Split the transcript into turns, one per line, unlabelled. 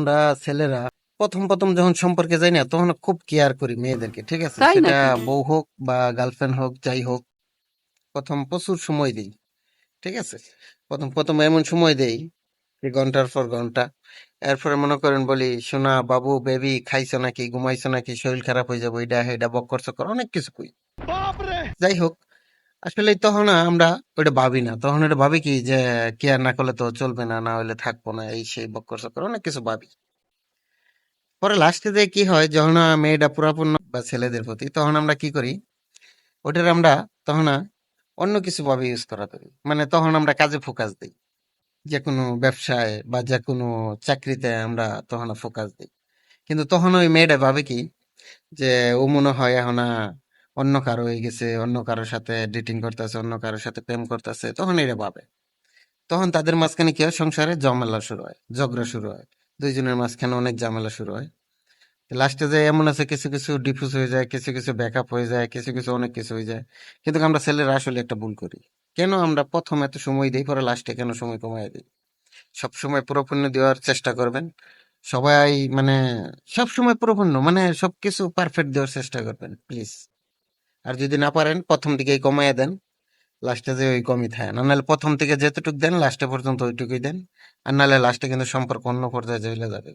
আমরা ছেলেরা প্রথম প্রথম যখন সম্পর্কে যাই না তখন খুব কেয়ার করি মেয়েদেরকে, ঠিক আছে?
তাই
সেটা
নাকি?
বউ হোক বা গার্লফ্রেন্ড হোক, যাই হোক, প্রথম প্রচুর সময় দিই, ঠিক আছে? প্রথম প্রথম এমন সময় দেই যে ঘন্টার পর ঘন্টা। এরপরে মনে করেন বলি, সোনা বাবু বেবি খাইছো নাকি, ঘুমাইছো নাকি, শরীর খারাপ হয়ে যাবো, এটা এটা বক্কর চক্কর অনেক কিছু কই। যাই হোক, আসলে তখন না আমরা ওইটা ভাবি না, তখন এটা ভাবি কি যে কেয়ার না করলে তো চলবে না, না হলে থাকবো না, এই সেই বক্কর চক্কর অনেক কিছু ভাবি। পরে লাস্টে যে কি হয়, যখন মেয়েটা পুরাপূর্ণ বা ছেলেদের প্রতি, তখন আমরা কি করি, ওটার আমরা তখন অন্য কিছু ভাবে ইউজ করা করি, মানে তখন আমরা কাজে ফোকাস দিই, যে কোনো ব্যবসায় বা যে কোনো চাকরিতে আমরা তখন ফোকাস দিই। কিন্তু তখন ওই মেয়েটা ভাবে কি যে ও মনে হয় এখন অন্য কারো হয়ে গেছে, অন্য কারোর সাথে ডেটিং করতেছে, অন্য কারোর সাথে প্রেম করতেছে, তখন এরা ভাবে। তখন তাদের মাঝখানে কি হয়, সংসারে ঝামেলা শুরু হয়, ঝগড়া শুরু হয়, দুইজনের মাঝখানে অনেক ঝামেলা শুরু হয়। লাস্টে যে এমন আছে, কিছু কিছু ডিফিউজ হয়ে যায়, কিছু কিছু ব্যাকআপ হয়ে যায়, কিছু কিছু অনেক কিছু হয়ে যায়। কিন্তু আমরা ছেলেরা আসলে একটা ভুল করি, কেন আমরা প্রথম এত সময় দিই, পরে লাস্টে কেন সময় কমায় দিই? সবসময় পুরোপূর্ণ দেওয়ার চেষ্টা করবেন সবাই, মানে সবসময় পুরোপূর্ণ মানে সবকিছু পারফেক্ট দেওয়ার চেষ্টা করবেন প্লিজ। আর যদি না পারেন প্রথম দিকেই কমাইয়া দেন, লাস্টে যে ওই কমই থাকে না, নাহলে প্রথম থেকে যেতটুক দেন লাস্টে পর্যন্ত ওইটুকুই দেন। আর নাহলে লাস্টে কিন্তু সম্পর্ক অন্য পর্যায়ে চলে যাবে।